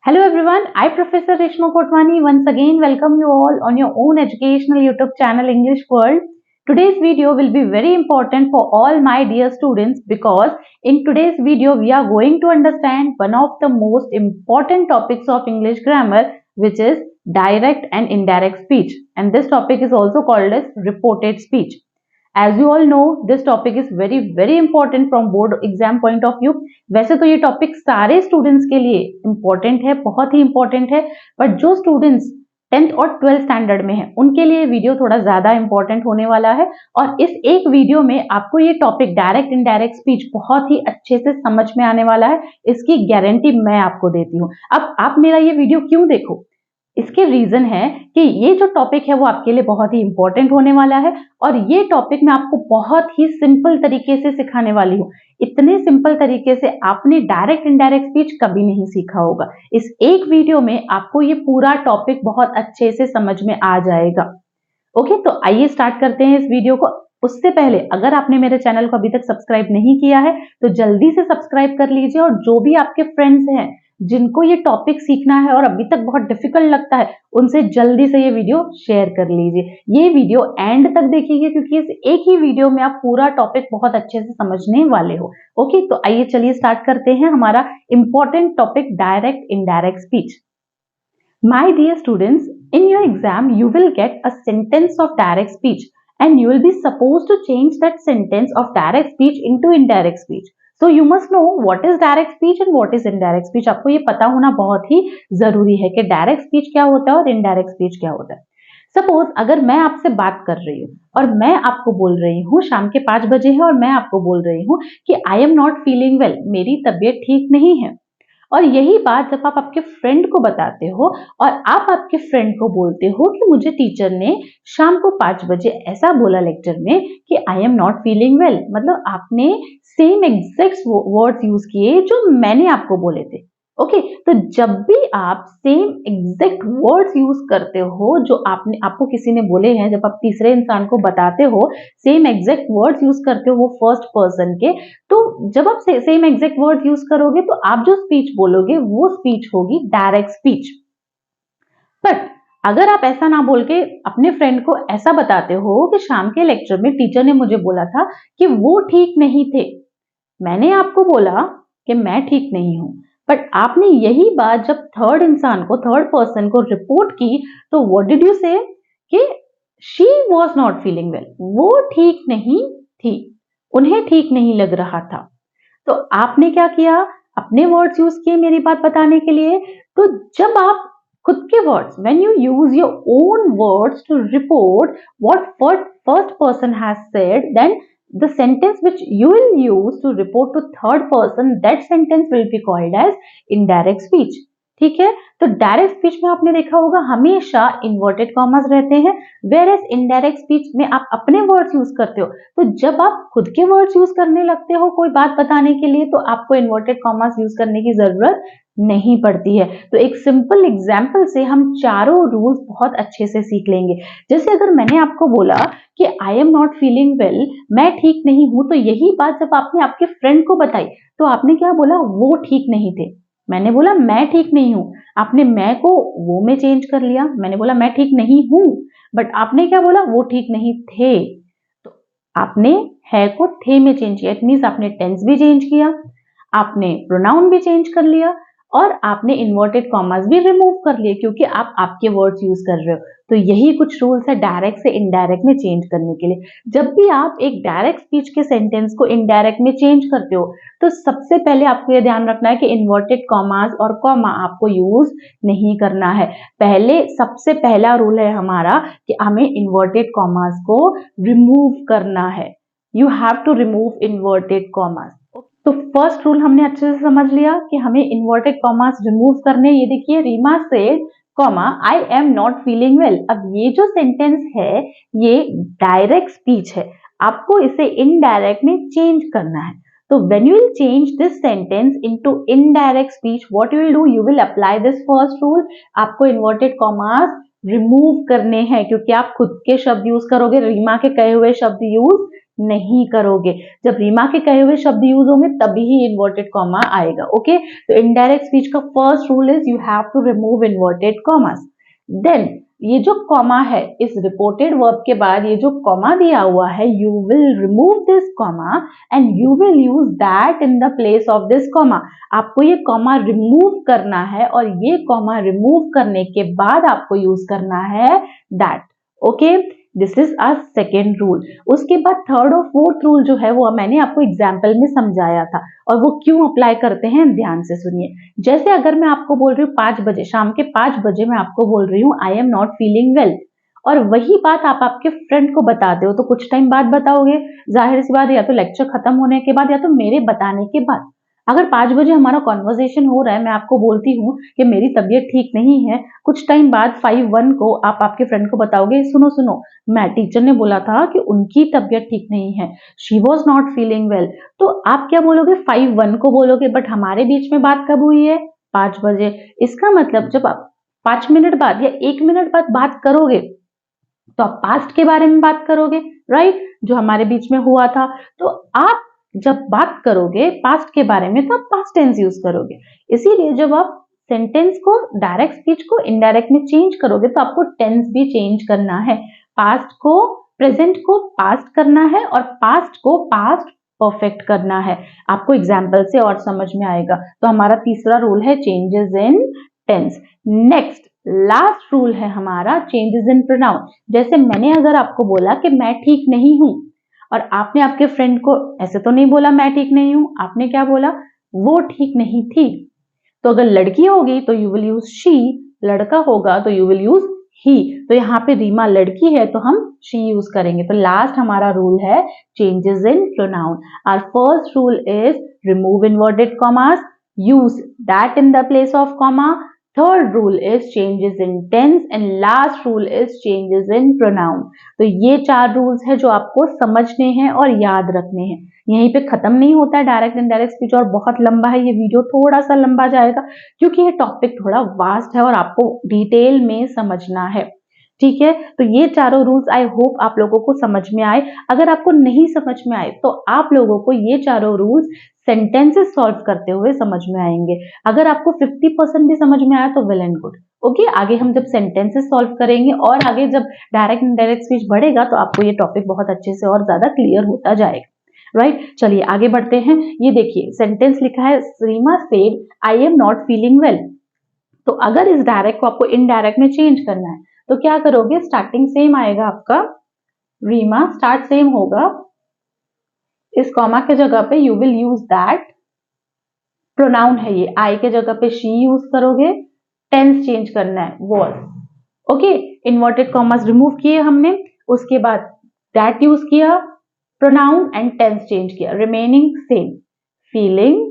Hello everyone, I Professor Reshma Kotwani once again welcome you all on your own educational YouTube channel English World. Today's video will be very important for all my dear students because in today's video we are going to understand one of the most important topics of English grammar, which is direct and indirect speech, and this topic is also called as reported speech. As you all know, this topic is very important from board exam point of view. वैसे तो ये topic सारे students के लिए important है, बहुत ही important है, but जो स्टूडेंट्स 10th और 12th स्टैंडर्ड में है उनके लिए वीडियो थोड़ा ज्यादा इंपॉर्टेंट होने वाला है। और इस एक वीडियो में आपको ये टॉपिक डायरेक्ट इनडायरेक्ट स्पीच बहुत ही अच्छे से समझ में आने वाला है, इसकी गारंटी मैं आपको देती हूँ। अब आप मेरा ये वीडियो क्यों देखो, इसके रीजन है कि ये जो टॉपिक है वो आपके लिए बहुत ही इंपॉर्टेंट होने वाला है और ये टॉपिक मैं आपको बहुत ही सिंपल तरीके से सिखाने वाली हूँ। इतने सिंपल तरीके से आपने डायरेक्ट इनडायरेक्ट स्पीच कभी नहीं सीखा होगा। इस एक वीडियो में आपको ये पूरा टॉपिक बहुत अच्छे से समझ में आ जाएगा। ओके, तो आइए स्टार्ट करते हैं इस वीडियो को। उससे पहले अगर आपने मेरे चैनल को अभी तक सब्सक्राइब नहीं किया है तो जल्दी से सब्सक्राइब कर लीजिए, और जो भी आपके फ्रेंड्स हैं जिनको ये टॉपिक सीखना है और अभी तक बहुत डिफिकल्ट लगता है उनसे जल्दी से ये वीडियो शेयर कर लीजिए। ये वीडियो एंड तक देखिए क्योंकि इस एक ही वीडियो में आप पूरा टॉपिक बहुत अच्छे से समझने वाले हो। ओके, तो आइए चलिए स्टार्ट करते हैं हमारा important topic direct indirect speech. My dear students, in your exam you will get a sentence of direct speech and you will be supposed to change that sentence of direct speech into indirect speech. So you must know what is direct speech and what is indirect speech. आपको ये पता होना बहुत ही जरूरी है कि direct speech क्या होता है और इनडायरेक्ट स्पीच क्या होता है। सपोज अगर मैं आपसे बात कर रही हूँ और मैं आपको बोल रही हूँ शाम के 5 बजे है और मैं आपको बोल रही हूँ कि आई एम नॉट फीलिंग वेल, मेरी तबीयत ठीक नहीं है, और यही बात जब आप आपके फ्रेंड को बताते हो और आप आपके फ्रेंड को बोलते हो कि मुझे टीचर ने शाम को 5 बजे ऐसा बोला लेक्चर में कि आई एम नॉट फीलिंग वेल, मतलब आपने सेम एग्जैक्ट वर्ड्स यूज किए जो मैंने आपको बोले थे। ओके, तो जब भी आप सेम एग्जैक्ट वर्ड्स यूज करते हो जो आपको किसी ने बोले हैं, जब आप तीसरे इंसान को बताते हो सेम एग्जैक्ट वर्ड्स यूज करते हो वो फर्स्ट पर्सन के, तो जब आप सेम एग्जैक्ट वर्ड यूज करोगे तो आप जो स्पीच बोलोगे वो स्पीच होगी डायरेक्ट स्पीच। बट अगर आप ऐसा ना बोल के अपने फ्रेंड को ऐसा बताते हो कि शाम के लेक्चर में टीचर ने मुझे बोला था कि वो ठीक नहीं थे, मैंने आपको बोला कि मैं ठीक नहीं हूं, बट आपने यही बात जब थर्ड इंसान को, थर्ड पर्सन को रिपोर्ट की तो व्हाट डिड यू से कि she was not feeling well, वो ठीक नहीं थी, उन्हें ठीक नहीं लग रहा था। तो आपने क्या किया, अपने वर्ड्स यूज किए मेरी बात बताने के लिए। तो जब आप खुद के words, when you use your own words to report what first person has said, then the sentence which you will use to report to third person, that sentence will be called as indirect speech। ठीक है, तो direct speech में आपने देखा होगा हमेशा inverted commas रहते हैं, वेयर एज इनडायरेक्ट स्पीच में आप अपने वर्ड्स यूज करते हो। तो जब आप खुद के वर्ड्स यूज करने लगते हो कोई बात बताने के लिए तो आपको इन्वर्टेड कॉमास यूज करने की जरूरत नहीं पड़ती है। तो एक सिंपल एग्जाम्पल से हम चारों रूल्स बहुत अच्छे से सीख लेंगे। जैसे अगर मैंने आपको बोला कि आई एम नॉट फीलिंग वेल, मैं ठीक नहीं हूं, तो यही बात जब आपने आपके फ्रेंड को बताई तो आपने क्या बोला, वो ठीक नहीं थे। मैंने बोला मैं ठीक नहीं हूं, आपने मैं को वो में चेंज कर लिया। मैंने बोला मैं ठीक नहीं हूं, बट आपने क्या बोला, वो ठीक नहीं थे, तो आपने है को थे में चेंज किया। इट मीन्स आपने टेंस भी चेंज किया, आपने प्रोनाउन भी चेंज कर लिया और आपने इन्वर्टेड कॉमास भी रिमूव कर लिए क्योंकि आप आपके वर्ड्स यूज कर रहे हो। तो यही कुछ रूल्स है डायरेक्ट से इनडायरेक्ट में चेंज करने के लिए। जब भी आप एक डायरेक्ट स्पीच के सेंटेंस को इनडायरेक्ट में चेंज करते हो तो सबसे पहले आपको यह ध्यान रखना है कि इन्वर्टेड कॉमास और कॉमा आपको यूज नहीं करना है। पहले सबसे पहला रूल है हमारा कि हमें इन्वर्टेड कॉमास को रिमूव करना है। You have to remove inverted commas. तो फर्स्ट रूल हमने अच्छे से समझ लिया कि हमें इन्वर्टेड कॉमास रिमूव करने। ये देखिए, Reema said comma I am not feeling well. अब ये जो सेंटेंस है ये डायरेक्ट स्पीच है, आपको इसे इनडायरेक्ट में चेंज करना है। तो when you will change this sentence into indirect speech, what you will do, you will apply this first rule. आपको इन्वर्टेड कॉमास रिमूव करने हैं क्योंकि आप खुद के शब्द यूज करोगे, रीमा के कहे हुए शब्द यूज नहीं करोगे। जब रीमा के कहे हुए शब्द यूज होंगे तभी ही इन्वर्टेड कॉमा आएगा। ओके, तो इनडायरेक्ट स्पीच का first rule is you have to remove inverted commas. Then ये जो कॉमा है, इस रिपोर्टेड वर्ब के बाद ये जो कॉमा दिया हुआ है, you will remove this comma and you will use that in the place of this comma. आपको ये कॉमा रिमूव करना है और ये कॉमा रिमूव करने के बाद आपको यूज करना है that. Okay, this is our second rule. उसके बाद थर्ड और फोर्थ रूल जो है वो मैंने आपको एग्जाम्पल में समझाया था, और वो क्यों अप्लाई करते हैं ध्यान से सुनिए। जैसे अगर मैं आपको बोल रही हूँ 5 बजे, शाम के 5 बजे मैं आपको बोल रही हूँ आई एम नॉट फीलिंग वेल, और वही बात आप आपके फ्रेंड को बताते हो तो कुछ टाइम बाद बताओगे, जाहिर सी बात, या तो लेक्चर खत्म होने के बाद या तो मेरे बताने के बाद। अगर 5 बजे हमारा कॉन्वर्सेशन हो रहा है, मैं आपको बोलती हूँ कि मेरी तबीयत ठीक नहीं है, कुछ टाइम बाद 5:01 को आप आपके फ्रेंड को बताओगे, सुनो सुनो मैं टीचर ने बोला था कि उनकी तबीयत ठीक नहीं है, she was not feeling well. तो आप क्या बोलोगे? 5:01 को बोलोगे, बट हमारे बीच में बात कब हुई है? 5 बजे। इसका मतलब जब आप 5 मिनट बाद या 1 मिनट बाद बात करोगे तो आप पास्ट के बारे में बात करोगे, राइट, जो हमारे बीच में हुआ था। तो आप जब बात करोगे पास्ट के बारे में तो आप पास्ट टेंस यूज करोगे। इसीलिए जब आप सेंटेंस को डायरेक्ट स्पीच को इनडायरेक्ट में चेंज करोगे तो आपको टेंस भी चेंज करना है। पास्ट को प्रेजेंट को पास्ट करना है और पास्ट को पास्ट परफेक्ट करना है। आपको एग्जाम्पल से और समझ में आएगा। तो हमारा तीसरा रूल है changes in tense. Next last rule है हमारा चेंजेस इन प्रोनाउन। जैसे मैंने अगर आपको बोला कि मैं ठीक नहीं हूं, और आपने आपके फ्रेंड को ऐसे तो नहीं बोला मैं ठीक नहीं हूं, आपने क्या बोला? वो ठीक नहीं थी। तो अगर लड़की होगी तो यू विल यूज शी, लड़का होगा तो यू विल यूज ही। तो यहाँ पे रीमा लड़की है तो हम शी यूज करेंगे। तो लास्ट हमारा रूल है changes in pronoun. Our first rule is remove inverted commas, use that in the place of comma. Third rule is changes in tense and last rule is changes in pronoun. तो ये 4 rules है जो आपको समझने हैं और याद रखने हैं। यहीं पे खत्म नहीं होता है डायरेक्ट इनडायरेक्ट स्पीच, और बहुत लंबा है ये वीडियो, थोड़ा सा लंबा जाएगा क्योंकि ये टॉपिक थोड़ा वास्ट है और आपको डिटेल में समझना है। ठीक है, तो ये चारों रूल्स आई होप आप लोगों को समझ में आए। अगर आपको नहीं समझ में आए तो आप लोगों को ये चारों रूल्स सेंटेंसेस सॉल्व करते हुए समझ में आएंगे। अगर आपको 50% भी समझ में आया तो वेल एंड गुड। ओके, आगे हम जब सेंटेंसेस सॉल्व करेंगे और आगे जब डायरेक्ट इनडायरेक्ट स्पीच बढ़ेगा तो आपको ये टॉपिक बहुत अच्छे से और ज्यादा क्लियर होता जाएगा। राइट, चलिए आगे बढ़ते हैं। ये देखिए सेंटेंस लिखा है Reema said I am not feeling well. तो अगर इस डायरेक्ट को आपको इनडायरेक्ट में चेंज करना है तो क्या करोगे? स्टार्टिंग सेम आएगा आपका, रीमा स्टार्ट सेम होगा, इस कॉमा के जगह पे you will use that, pronoun है ये, आई के जगह पे शी यूज करोगे, टेंस चेंज करना है was. Okay, inverted commas remove किए हमने, उसके बाद दैट यूज किया, प्रोनाउन एंड टेंस चेंज किया, remaining same, feeling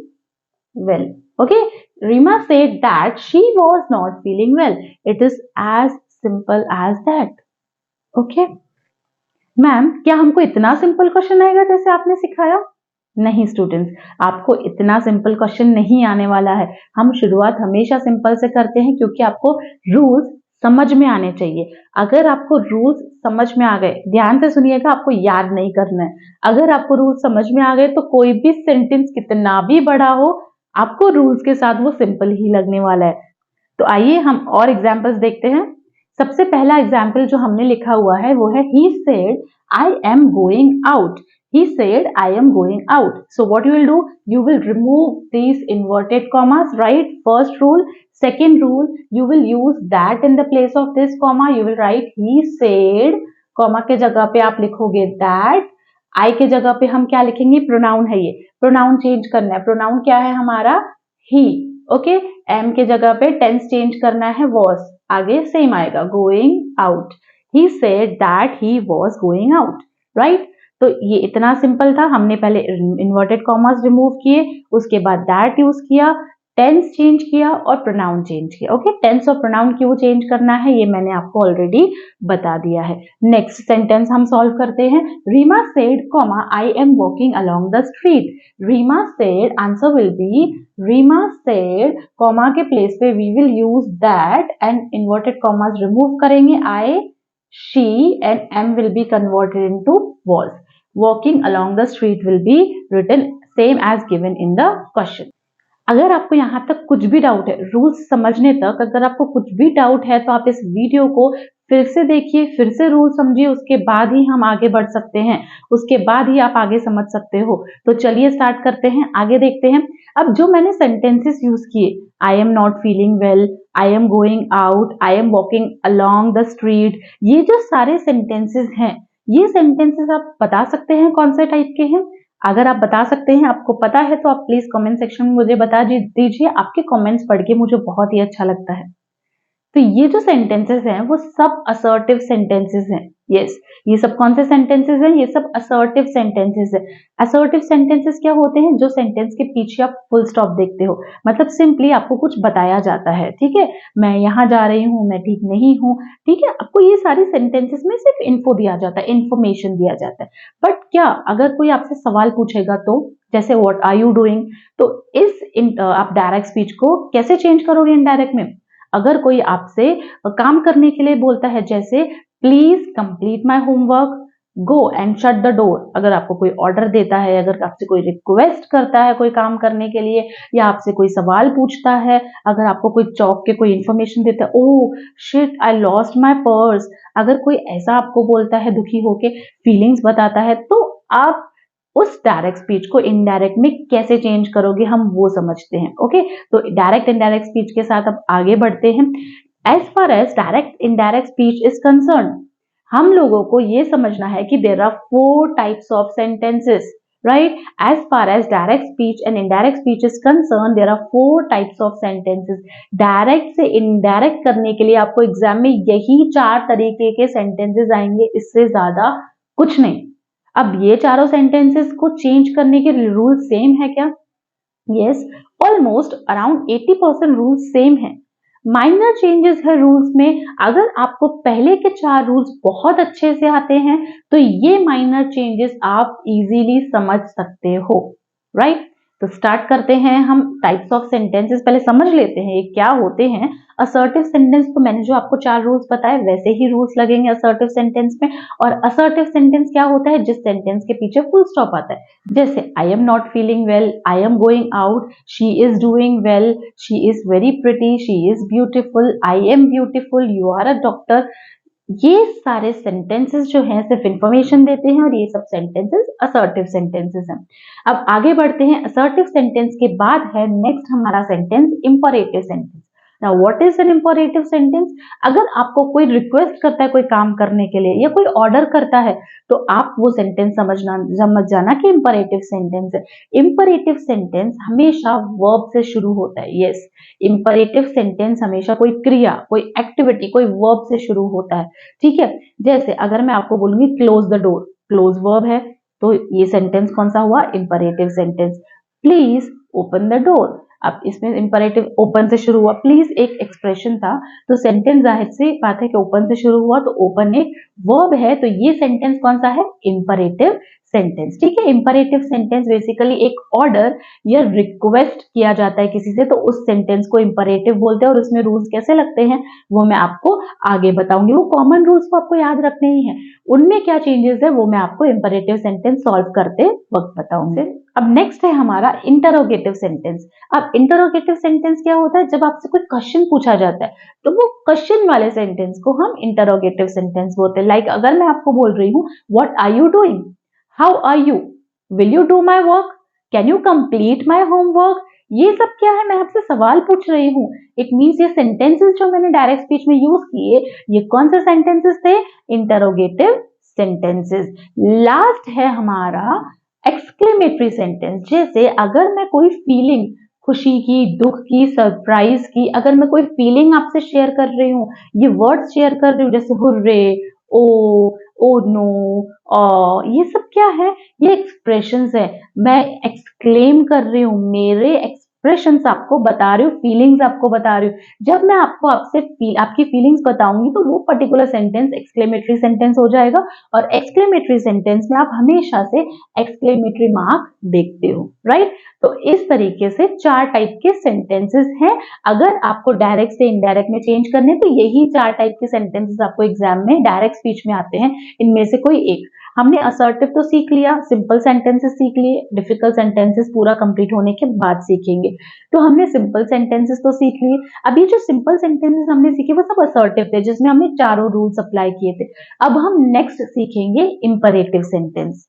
well. Okay, Reema said that she was not feeling well. It is as simple as that. Okay, ma'am क्या हमको इतना simple question आएगा जैसे आपने सिखाया? नहीं स्टूडेंट्स, आपको इतना सिंपल क्वेश्चन नहीं आने वाला है। हम शुरुआत हमेशा सिंपल से करते हैं क्योंकि आपको रूल्स समझ में आने चाहिए। अगर आपको रूल्स समझ में आ गए, ध्यान से सुनिएगा, आपको याद नहीं करना है। अगर आपको रूल्स समझ में आ गए तो कोई भी सेंटेंस कितना भी बड़ा हो, आपको रूल्स के साथ वो सिंपल ही लगने वाला है। तो आइए हम और एग्जाम्पल्स देखते हैं। सबसे पहला एग्जाम्पल जो हमने लिखा हुआ है वो है he said I am going out. He said I am going out. So what you will do? You will remove these inverted commas, right? First rule. Second rule, you will use that in the place of this comma. You will write he said, comma के जगह पे आप लिखोगे that. I के जगह पे हम क्या लिखेंगे? प्रोनाउन है ये, प्रोनाउन चेंज करना है। प्रोनाउन क्या है हमारा? he. ओके, एम के जगह पे टेंस चेंज करना है was, आगे सेम आएगा going out. He said that he was going out, right. तो ये इतना सिंपल था। हमने पहले इन्वर्टेड कॉमास रिमूव किए, उसके बाद दैट यूज किया, टेंस चेंज किया और प्रोनाउन चेंज किया। ओके, टेंस और प्रोनाउन क्यों चेंज करना है ये मैंने आपको ऑलरेडी बता दिया है। नेक्स्ट सेंटेंस हम सॉल्व करते हैं। Reema said comma I am walking along the street. Reema said, answer will be Reema said, comma के प्लेस पे we will use that and inverted commas remove करेंगे, I she and am will be converted into was। walking along the street will be written same as given in the question. अगर आपको यहाँ तक कुछ भी doubt है, rules समझने तक अगर आपको कुछ भी डाउट है तो आप इस वीडियो को फिर से देखिए, फिर से रूल समझिए, उसके बाद ही हम आगे बढ़ सकते हैं, उसके बाद ही आप आगे समझ सकते हो। तो चलिए स्टार्ट करते हैं, आगे देखते हैं। अब जो मैंने सेंटेंसेस यूज किए, आई am not feeling well, I am going out, I am walking along the street, ये जो सारे सेंटेंसेस हैं, ये सेंटेंसेस आप बता सकते हैं कौन से टाइप के हैं? अगर आप बता सकते हैं, आपको पता है, तो आप प्लीज कमेंट सेक्शन में मुझे बता दीजिए। आपके कमेंट्स पढ़ के मुझे बहुत ही अच्छा लगता है। तो ये जो सेंटेंसेस हैं वो सब असर्टिव सेंटेंसेस हैं। यस, ये सब कौन से सेंटेंसेस हैं? ये सब असर्टिव सेंटेंसेस है। असर्टिव सेंटेंसेस क्या होते हैं? जो सेंटेंस के पीछे आप फुल स्टॉप देखते हो, मतलब सिंपली आपको कुछ बताया जाता है, ठीक है, मैं यहाँ जा रही हूँ, मैं ठीक नहीं हूँ, ठीक है, आपको ये सारी सेंटेंसेस में सिर्फ इन्फो दिया जाता है, इंफॉर्मेशन दिया जाता है। बट क्या अगर कोई आपसे सवाल पूछेगा, तो जैसे व्हाट आर यू डूइंग, तो आप डायरेक्ट स्पीच को कैसे चेंज करोगे इनडायरेक्ट में? अगर कोई आपसे काम करने के लिए बोलता है, जैसे please complete my homework, go and shut the door, अगर आपको कोई ऑर्डर देता है, अगर आपसे कोई रिक्वेस्ट करता है कोई काम करने के लिए, या आपसे कोई सवाल पूछता है, अगर आपको कोई चौक के कोई इंफॉर्मेशन देता है, oh shit I lost my purse, अगर कोई ऐसा आपको बोलता है दुखी होके, फीलिंग्स बताता है, तो आप उस डायरेक्ट स्पीच को इनडायरेक्ट में कैसे चेंज करोगे, हम वो समझते हैं। ओके, तो डायरेक्ट इनडायरेक्ट स्पीच के साथ अब आगे बढ़ते हैं। As far as direct indirect speech is concern, हम लोगों को ये समझना है कि there are 4 types of sentences, right? As far as direct speech and indirect speech is concern, there are 4 types of sentences. Direct से इनडायरेक्ट करने के लिए आपको एग्जाम में यही 4 तरीके के सेंटेंसेस आएंगे, इससे ज्यादा कुछ नहीं। अब ये चारों सेंटेंसेस को चेंज करने के रूल सेम है क्या? Yes, almost around 80% rules same है। माइनर चेंजेस है रूल्स में। अगर आपको पहले के 4 रूल्स बहुत अच्छे से आते हैं तो ये माइनर चेंजेस आप इजीली समझ सकते हो, राइट? तो स्टार्ट करते हैं हम टाइप्स ऑफ सेंटेंसेस, पहले समझ लेते हैं ये क्या होते हैं। असर्टिव सेंटेंस, तो मैंने जो आपको 4 रूल्स बताए वैसे ही रूल्स लगेंगे असर्टिव सेंटेंस में। और असर्टिव सेंटेंस क्या होता है? जिस सेंटेंस के पीछे फुल स्टॉप आता है, जैसे I am not feeling well, I am going out, she is doing well, she is very pretty, she is beautiful, I am beautiful, you are a doctor. ये सारे सेंटेंसेस जो हैं सिर्फ इंफॉर्मेशन देते हैं, और ये सब सेंटेंसेस असर्टिव सेंटेंसेस हैं। अब आगे बढ़ते हैं। असर्टिव सेंटेंस के बाद है नेक्स्ट हमारा sentence imperative sentence. Now what is an imperative sentence? अगर आपको कोई रिक्वेस्ट करता है कोई काम करने के लिए, या कोई ऑर्डर करता है, तो आप वो सेंटेंस समझ जाना कि इंपरेटिव सेंटेंस है। इंपरेटिव सेंटेंस हमेशा वर्ब से शुरू होता है। यस, इंपरेटिव सेंटेंस हमेशा कोई क्रिया, कोई एक्टिविटी, कोई वर्ब से शुरू होता है, ठीक है? जैसे अगर मैं आपको बोलूंगी close the door, close verb है, तो ये सेंटेंस कौन सा हुआ? Imperative sentence. Please open the door, अब इसमें इंपरेटिव ओपन से शुरू हुआ, प्लीज एक एक्सप्रेशन था, तो सेंटेंस जाहिर सी बात है कि ओपन से शुरू हुआ, तो ओपन एक वर्ब है, तो ये सेंटेंस कौन सा है? इंपरेटिव सेंटेंस, ठीक है? इंपरेटिव सेंटेंस बेसिकली एक ऑर्डर या रिक्वेस्ट किया जाता है किसी से, तो उस सेंटेंस को इंपरेटिव बोलते हैं। और उसमें रूल्स कैसे लगते हैं वो मैं आपको आगे बताऊंगी, वो कॉमन रूल्स को आपको याद रखने ही है। उनमें क्या चेंजेस है वो मैं आपको इंपरेटिव सेंटेंस सॉल्व करते वक्त बताऊंगी। अब नेक्स्ट है हमारा इंटरोगेटिव सेंटेंस। अब इंटरोगेटिव सेंटेंस क्या होता है? जब आपसे कोई क्वेश्चन पूछा जाता है, तो वो क्वेश्चन वाले सेंटेंस को हम इंटरोगेटिव सेंटेंस बोलते हैं। लाइक अगर मैं आपको बोल रही हूँ what are you doing, how are you, will you do my work, can you complete my homework, ये सब क्या है? मैं आपसे सवाल पूछ रही हूँ। इट मीन्स ये सेंटेंसेस जो मैंने डायरेक्ट स्पीच में यूज किए, ये कौन से सेंटेंसेस थे? Interrogative sentences. लास्ट है हमारा एक्सक्लेमेटरी सेंटेंस। जैसे अगर मैं कोई फीलिंग, खुशी की, दुख की, सरप्राइज की, अगर मैं कोई फीलिंग आपसे शेयर कर रही हूँ, ये वर्ड्स शेयर कर रही हूँ, जैसे हुर्रे, ओ नो, ये सब क्या है? ये एक्सप्रेशंस है। मैं एक्सक्लेम कर रही हूँ, मेरे एक्सप्रेशंस आपको बता रही हूँ, फीलिंग्स आपको बता रही हूँ। जब मैं आपकी फीलिंग्स बताऊंगी, तो वो पर्टिकुलर सेंटेंस एक्सक्लेमेटरी सेंटेंस हो जाएगा। और एक्सक्लेमेटरी सेंटेंस में आप हमेशा से एक्सक्लेमेटरी मार्क देखते हो, राइट? तो इस तरीके से 4 टाइप के सेंटेंसेस हैं। अगर आपको डायरेक्ट से इनडायरेक्ट में चेंज करने, तो यही 4 टाइप के सेंटेंसेस आपको एग्जाम में डायरेक्ट स्पीच में आते हैं, इनमें से कोई एक। हमने असर्टिव तो सीख लिया, सिंपल सेंटेंसेस सीख लिए, डिफिकल्ट सेंटेंसेस पूरा कंप्लीट होने के बाद सीखेंगे। तो हमने सिंपल सेंटेंसेस तो सीख लिए। अभी जो सिंपल सेंटेंसेस हमने सीखे वो सब असर्टिव थे, जिसमें हमने चारों रूल्स अप्लाई किए थे। अब हम नेक्स्ट सीखेंगे इंपरेटिव सेंटेंस।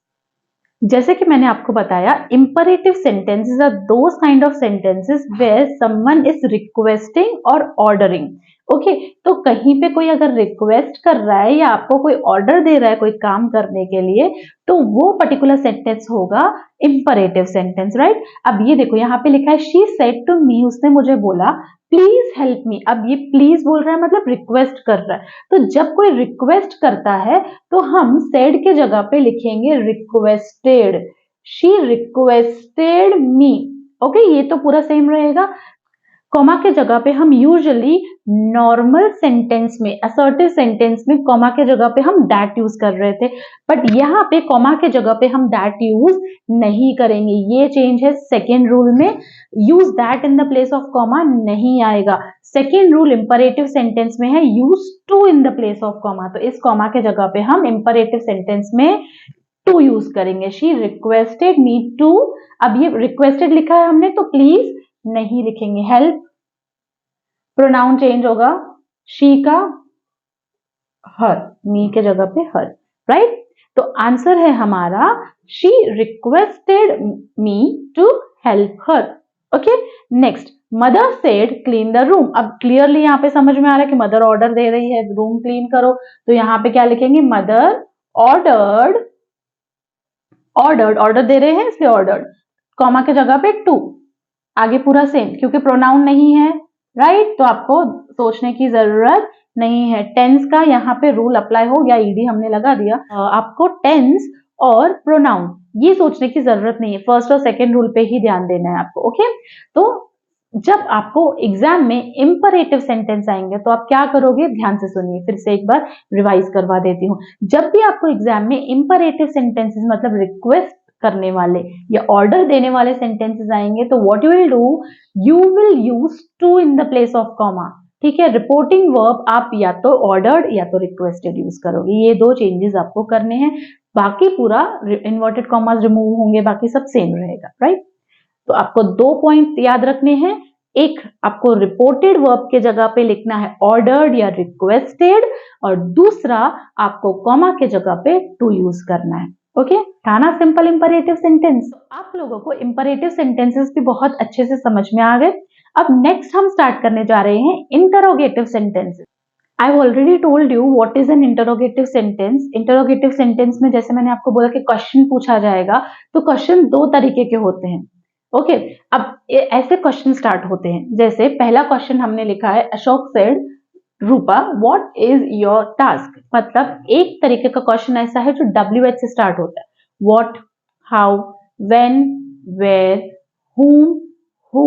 जैसे कि मैंने आपको बताया, imperative sentences are those kind of sentences where someone is requesting और ऑर्डरिंग। ओके, तो कहीं पे कोई अगर रिक्वेस्ट कर रहा है या आपको कोई ऑर्डर दे रहा है कोई काम करने के लिए, तो वो पर्टिकुलर सेंटेंस होगा इंपरेटिव सेंटेंस, राइट। अब ये देखो, यहाँ पे लिखा है शी सेड टू मी, उसने मुझे बोला प्लीज हेल्प मी। अब ये प्लीज बोल रहा है मतलब रिक्वेस्ट कर रहा है। तो जब कोई रिक्वेस्ट करता है तो हम सेड के जगह पे लिखेंगे requested. She requested me. Okay, ये तो पूरा सेम रहेगा। कॉमा के जगह पे हम यूजुअली नॉर्मल सेंटेंस में, असर्टिव सेंटेंस में कॉमा के जगह पे हम दैट यूज कर रहे थे, बट यहाँ पे कॉमा के जगह पे हम दैट यूज नहीं करेंगे। ये चेंज है सेकेंड रूल में, use that in the place of comma नहीं आएगा। सेकेंड रूल इंपरेटिव सेंटेंस में है use to in the place of comma, तो इस कॉमा के जगह पे हम इंपरेटिव सेंटेंस में टू यूज करेंगे। शी रिक्वेस्टेड मी टू, अब ये रिक्वेस्टेड लिखा है हमने तो प्लीज नहीं लिखेंगे। हेल्प, प्रोनाउन चेंज होगा शी का हर, मी के जगह पे हर, राइट। तो आंसर है हमारा she requested me to help her. Okay, next, mother said clean the room. अब क्लियरली यहाँ पे समझ में आ रहा है कि मदर ऑर्डर दे रही है रूम क्लीन करो, तो यहाँ पे क्या लिखेंगे, मदर ऑर्डर्ड, ऑर्डर दे रहे हैं इसलिए ऑर्डर्ड, कॉमा के जगह पे टू, आगे पूरा सेम क्योंकि प्रोनाउन नहीं है, राइट। तो आपको सोचने की जरूरत नहीं है। टेंस का यहाँ पे रूल अप्लाई हो गया, ईडी हमने लगा दिया। आपको टेंस और प्रोनाउन ये सोचने की जरूरत नहीं है, फर्स्ट और सेकेंड रूल पे ही ध्यान देना है आपको। ओके, तो जब आपको एग्जाम में इंपरेटिव सेंटेंस आएंगे तो आप क्या करोगे, ध्यान से सुनिए, फिर से एक बार रिवाइज करवा देती हूँ। जब भी आपको एग्जाम में इंपरेटिव सेंटेंसेस मतलब रिक्वेस्ट करने वाले या ऑर्डर देने वाले सेंटेंसेस आएंगे तो what you will do, you will use to in the place of comma. ठीक है, रिपोर्टिंग वर्ब आप या तो ऑर्डर्ड या तो रिक्वेस्टेड यूज करोगे, ये दो चेंजेस आपको करने हैं, बाकी पूरा इन्वर्टेड कॉमास रिमूव होंगे, बाकी सब सेम रहेगा, राइट। तो आपको दो पॉइंट याद रखने हैं, एक आपको रिपोर्टेड वर्ब के जगह पे लिखना है ऑर्डर्ड या रिक्वेस्टेड, और दूसरा आपको कॉमा के जगह पे टू यूज करना है। ओके, था ना सिंपल इंपरेटिव सेंटेंस। आप लोगों को इंपरेटिव सेंटेंसेस भी बहुत अच्छे से समझ में आ गए। अब नेक्स्ट हम स्टार्ट करने जा रहे हैं interrogative sentences. I have already told you what is an interrogative sentence. Interrogative sentence में जैसे मैंने आपको बोला कि क्वेश्चन पूछा जाएगा, तो क्वेश्चन दो तरीके के होते हैं। ओके, अब ऐसे क्वेश्चन स्टार्ट होते हैं, जैसे पहला क्वेश्चन हमने लिखा है, Ashok said Rupa what is your task. मतलब एक तरीके का क्वेश्चन ऐसा है जो WH से स्टार्ट होता है, what, how, when, where, whom, who,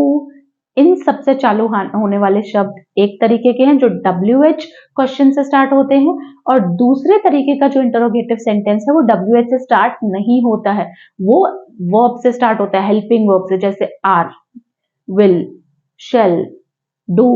इन सबसे चालू होने वाले शब्द एक तरीके के हैं जो WH क्वेश्चन से स्टार्ट होते हैं, और दूसरे तरीके का जो इंटरोगेटिव सेंटेंस है वो WH से स्टार्ट नहीं होता है, वो वर्ब से स्टार्ट होता है, हेल्पिंग वर्ब से, जैसे are, will, shall, do,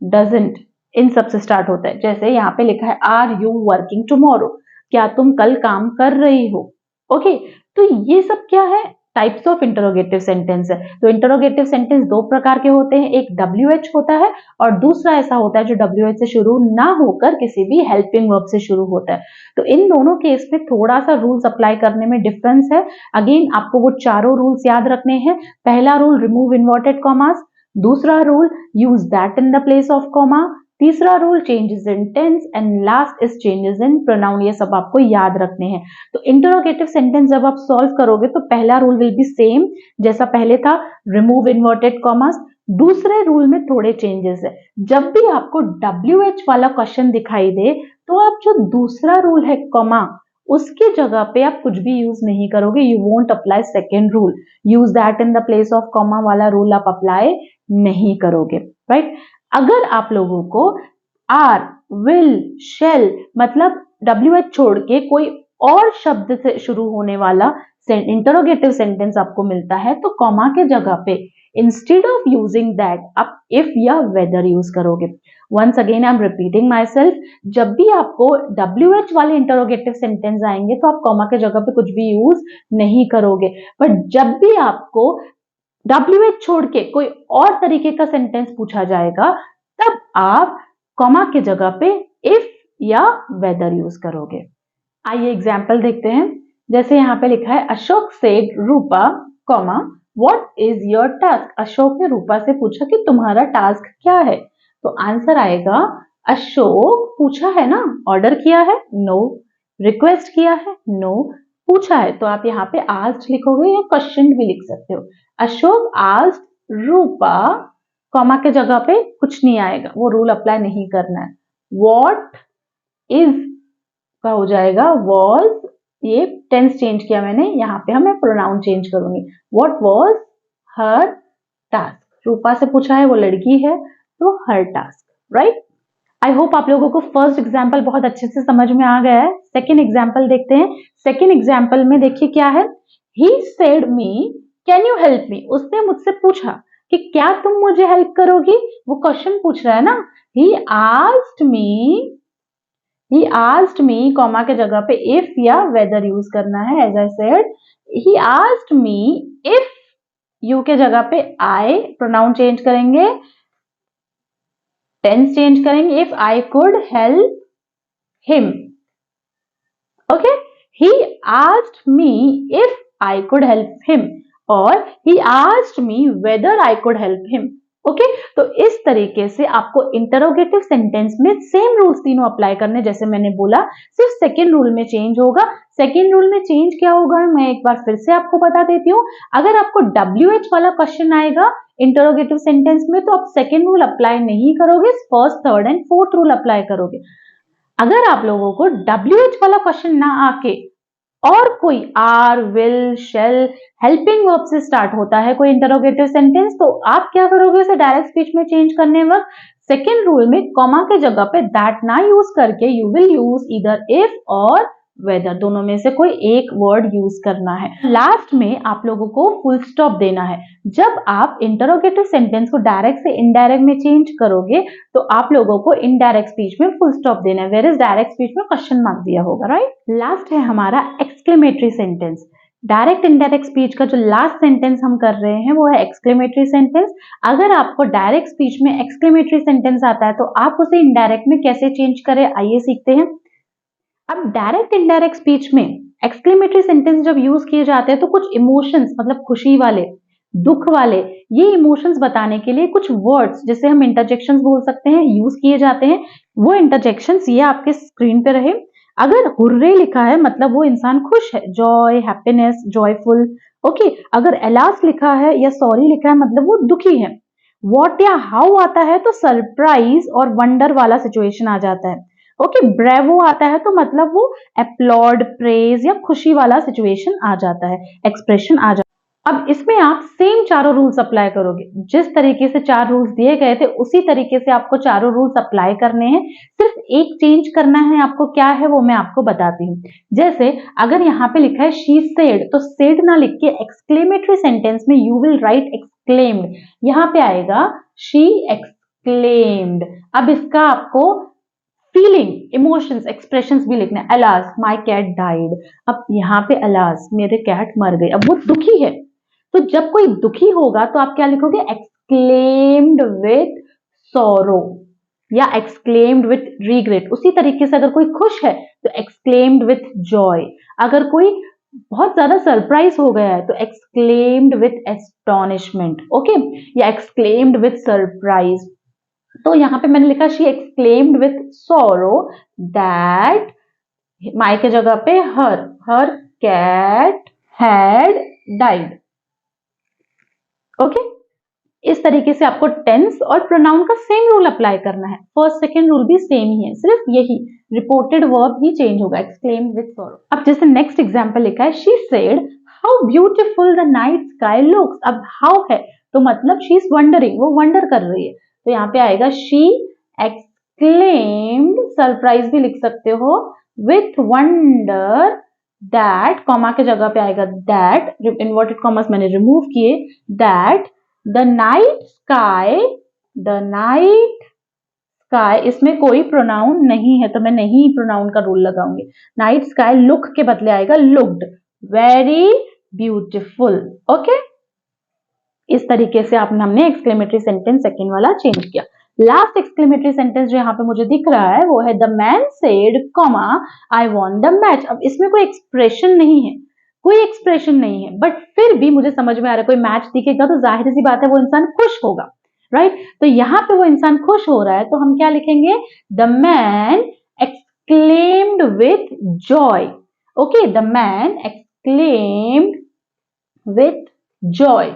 doesn't, इन सब से स्टार्ट होता है। जैसे यहाँ पे लिखा है आर यू वर्किंग टुमारो, क्या तुम कल काम कर रही हो। ओके, तो ये सब क्या है, टाइप्स ऑफ इंटरोगेटिव सेंटेंस है। तो इंटरोगेटिव सेंटेंस दो प्रकार के होते हैं, एक WH होता है और दूसरा ऐसा होता है जो WH से शुरू ना होकर किसी भी हेल्पिंग वर्ब से शुरू होता है। तो इन दोनों केस में थोड़ा सा रूल्स अप्लाई करने में डिफरेंस है। अगेन आपको वो चारों रूल्स याद रखने हैं। पहला रूल, रिमूव इन्वर्टेड कॉमास, दूसरा rule, use that in the place of comma, तीसरा rule, changes in tense, and last is changes in pronoun. ये सब आपको याद रखने हैं। तो इंटरोगेटिव सेंटेंस जब आप सॉल्व करोगे तो पहला रूल विल बी सेम जैसा पहले था, रिमूव इन्वर्टेड कॉमास। दूसरे रूल में थोड़े चेंजेस है, जब भी आपको WH वाला क्वेश्चन दिखाई दे तो आप जो दूसरा रूल है कॉमा, उसकी जगह पे आप कुछ भी यूज नहीं करोगे, you won't apply second rule, use that in the place of comma वाला रूल आप अप्लाई नहीं करोगे, राइट। अगर आप लोगों को आर, विल, शेल मतलब WH छोड़ के कोई और शब्द से शुरू होने वाला इंटरोगेटिव सेंटेंस आपको मिलता है तो कॉमा के जगह पे इंस्टेड ऑफ यूजिंग दैट आप इफ या वेदर यूज करोगे। Once again I am repeating myself, जब भी आपको WH वाले इंटरोगेटिव सेंटेंस आएंगे तो आप कॉमा के जगह पे कुछ भी यूज नहीं करोगे, बट जब भी आपको WH छोड़ के कोई और तरीके का सेंटेंस पूछा जाएगा तब आप कॉमा के जगह पे इफ या वेदर यूज करोगे। आइए एग्जाम्पल देखते हैं। जैसे यहाँ पे लिखा है Ashok said Rupa comma what is your task. Ashok ने रूपा से पूछा कि तुम्हारा टास्क क्या है, तो आंसर आएगा अशोक पूछा है ना, ऑर्डर किया है नो, रिक्वेस्ट किया है नो, पूछा है तो आप यहाँ पे आस्क्ड लिखोगे या क्वेश्चन भी लिख सकते हो। अशोक आस्क्ड रूपा, कॉमा के जगह पे कुछ नहीं आएगा, वो रूल अप्लाई नहीं करना है। व्हाट इज का हो जाएगा वॉज, ये टेंस चेंज किया मैंने, यहाँ पे हमें प्रोनाउन चेंज करूंगी। व्हाट वॉज हर टास्क, रूपा से पूछा है वो लड़की है तो हर टास्क, राइट। आई होप आप लोगों को फर्स्ट एग्जाम्पल बहुत अच्छे से समझ में आ गया है। सेकेंड एग्जाम्पल देखते हैं। सेकेंड एग्जाम्पल में देखिए क्या है, he said me can you help me. उसने मुझसे पूछा कि क्या तुम मुझे हेल्प करोगी, वो क्वेश्चन पूछ रहा है ना। ही आस्क्ड मी कॉमा के जगह पे इफ या वेदर यूज करना है। As I said he asked me if, you के जगह पे आई, प्रोनाउन चेंज करेंगे, टेंस चेंज करेंगे, if I could help him. Okay, he asked me if I could help him और he asked me whether I could help him. Okay, तो इस तरीके से आपको इंटरोगेटिव सेंटेंस में सेम रूल्स तीनों अप्लाई करने, जैसे मैंने बोला, सिर्फ सेकेंड रूल में चेंज होगा। सेकेंड रूल में चेंज क्या होगा मैं एक बार फिर से आपको बता देती हूँ। अगर आपको WH वाला क्वेश्चन आएगा इंटरोगेटिव सेंटेंस में तो आप सेकेंड रूल अप्लाई नहीं करोगे, first, third and fourth rule apply करोगे। अगर आप लोगों को WH वाला क्वेश्चन ना आके और कोई are, will, shall, helping verb से स्टार्ट होता है कोई इंटरोगेटिव सेंटेंस, तो आप क्या करोगे उसे डायरेक्ट स्पीच में चेंज करने वक्त सेकेंड रूल में कॉमा के जगह पे दैट ना यूज करके you will use either if और वेदर, दोनों में से कोई एक वर्ड यूज करना है। लास्ट में आप लोगों को फुल स्टॉप देना है। जब आप इंटरोगेटिव सेंटेंस को डायरेक्ट से इनडायरेक्ट में चेंज करोगे तो आप लोगों को इनडायरेक्ट स्पीच में फुल स्टॉप देना है, वेयर इज डायरेक्ट स्पीच में क्वेश्चन मार्क दिया होगा, राइट। लास्ट है हमारा exclamatory sentence. Direct indirect speech का जो लास्ट सेंटेंस हम कर रहे हैं वो है एक्सक्लेमेटरी सेंटेंस। अगर आपको डायरेक्ट स्पीच में एक्सक्लेमेटरी सेंटेंस आता है तो आप उसे इनडायरेक्ट में कैसे चेंज करें, आइए सीखते हैं। अब डायरेक्ट इनडायरेक्ट स्पीच में एक्सक्लेमेटरी सेंटेंस जब यूज किए जाते हैं तो कुछ इमोशंस, मतलब खुशी वाले, दुख वाले, ये इमोशंस बताने के लिए कुछ वर्ड्स जिसे हम इंटरजेक्शंस बोल सकते हैं यूज किए जाते हैं। वो इंटरजेक्शंस ये आपके स्क्रीन पे रहे। अगर हुर्रे लिखा है मतलब वो इंसान खुश है, जॉय, हैप्पीनेस, जॉयफुल। ओके, अगर एलास लिखा है या सॉरी लिखा है मतलब वो दुखी है। व्हाट या हाउ आता है तो सरप्राइज और वंडर वाला सिचुएशन आ जाता है। ओके, ब्रेवो आता है तो मतलब वो अपलॉड, प्रेज या खुशी वाला सिचुएशन आ जाता है, एक्सप्रेशन आ जाता है। अब इसमें आप सेम चारों रूल्स अप्लाई करोगे। जिस तरीके से 4 रूल्स दिए गए थे उसी तरीके से आपको चारों रूल्स अप्लाई करने हैं। सिर्फ एक चेंज करना है आपको, क्या है वो मैं आपको बताती हूँ। जैसे अगर यहाँ पे लिखा है शी सेड, तो सेड ना लिख के एक्सक्लेमेटरी सेंटेंस में यू विल राइट एक्सक्लेम्ड, यहाँ पे आएगा शी एक्सक्लेम्ड। अब इसका आपको फीलिंग, इमोशंस, एक्सप्रेशंस भी लिखना है। अलास माई कैट डाइड, अब यहाँ पे अलास मेरे कैट मर गई, अब वो दुखी है। तो जब कोई दुखी होगा तो आप क्या लिखोगे, एक्सक्लेम्ड विथ सॉरो या एक्सक्लेम्ड विथ रिग्रेट। उसी तरीके से अगर कोई खुश है तो एक्सक्लेम्ड विथ जॉय। अगर कोई बहुत ज्यादा सरप्राइज हो गया है तो एक्सक्लेम्ड विथ एस्टोनिशमेंट, ओके, या एक्सक्लेम्ड विथ सरप्राइज। तो यहाँ पे मैंने लिखा she exclaimed with sorrow that, my के जगह पे her cat had died. Okay, इस तरीके से आपको टेंस और प्रोनाउन का सेम रूल अप्लाई करना है। फर्स्ट सेकेंड रूल भी सेम ही है, सिर्फ यही रिपोर्टेड वर्ब ही चेंज होगा, एक्सक्लेम्ड विथ सॉरो। अब जैसे नेक्स्ट एग्जांपल लिखा है she said how beautiful the night sky looks. अब हाउ है तो मतलब शी इज वंडरिंग, वो वंडर कर रही है, तो यहाँ पे आएगा शी एक्सक्लेम्ड, सरप्राइज भी लिख सकते हो, विथ वंडर दैट, कॉमा के जगह पे आएगा दैट, इन्वर्टेड कॉमर्स मैंने रिमूव किए, दैट द नाइट स्काई, इसमें कोई प्रोनाउन नहीं है तो मैं नहीं प्रोनाउन का रूल लगाऊंगी। नाइट स्काई लुक के बदले आएगा लुक्ड वेरी ब्यूटिफुल। ओके, इस तरीके से हमने एक्सक्लेमेटरी सेंटेंस सेकंड वाला चेंज किया। लास्ट एक्सक्लेमेटरी सेंटेंस जो यहाँ पे मुझे दिख रहा है वो है the man said comma I won the match. अब इसमें कोई एक्सप्रेशन नहीं है, बट फिर भी मुझे समझ में आ रहा है कोई मैच दिखेगा तो जाहिर सी बात है वो इंसान खुश होगा, राइट? तो यहाँ पे वो इंसान खुश हो रहा है तो हम क्या लिखेंगे? The man exclaimed with Joy. Okay, the man exclaimed with Joy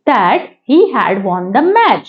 that he had won the match।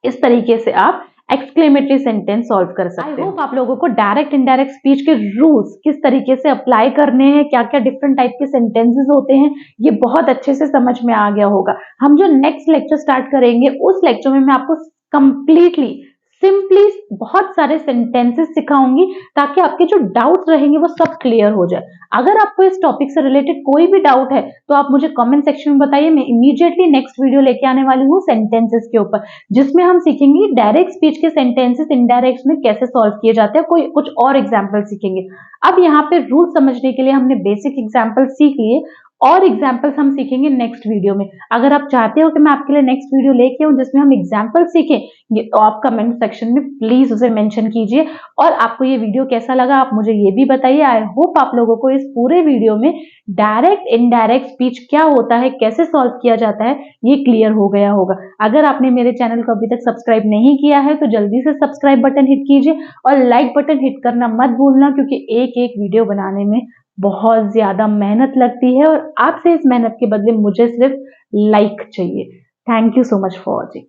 इस तरीके से आप एक्सक्लेमेटरी सेंटेंस सॉल्व कर सकते हैं। आई होप आप लोगों को डायरेक्ट इनडायरेक्ट स्पीच के रूल्स किस तरीके से अप्लाई करने हैं, क्या क्या डिफरेंट टाइप के सेंटेंसेस होते हैं, ये बहुत अच्छे से समझ में आ गया होगा। हम जो नेक्स्ट लेक्चर स्टार्ट करेंगे उस लेक्चर में मैं आपको कंप्लीटली सिंपली बहुत सारे सेंटेंसेस सिखाऊंगी ताकि आपके जो डाउट्स रहेंगे वो सब क्लियर हो जाए। अगर आपको इस टॉपिक से रिलेटेड कोई भी डाउट है तो आप मुझे कमेंट सेक्शन में बताइए। मैं इमीडिएटली नेक्स्ट वीडियो लेके आने वाली हूँ सेंटेंसेस के ऊपर, जिसमें हम सीखेंगे डायरेक्ट स्पीच के सेंटेंसेस इनडायरेक्ट में कैसे सॉल्व किए जाते हैं, कोई कुछ और एग्जाम्पल सीखेंगे। अब यहाँ पे रूल समझने के लिए हमने बेसिक एग्जाम्पल सीख लिए और एग्जाम्पल्स हम सीखेंगे नेक्स्ट वीडियो में। अगर आप चाहते हो कि मैं आपके लिए नेक्स्ट वीडियो लेके आऊं जिसमें हम एग्जाम्पल सीखें तो आप कमेंट सेक्शन में प्लीज उसे मेंशन कीजिए। और आपको ये वीडियो कैसा लगा आप मुझे ये भी बताइए। आई होप आप लोगों को इस पूरे वीडियो में डायरेक्ट इनडायरेक्ट स्पीच क्या होता है, कैसे सॉल्व किया जाता है, ये क्लियर हो गया होगा। अगर आपने मेरे चैनल को अभी तक सब्सक्राइब नहीं किया है तो जल्दी से सब्सक्राइब बटन हिट कीजिए और लाइक बटन हिट करना मत भूलना, क्योंकि एक एक वीडियो बनाने में बहुत ज्यादा मेहनत लगती है और आपसे इस मेहनत के बदले मुझे सिर्फ लाइक चाहिए। Thank you so much for watching.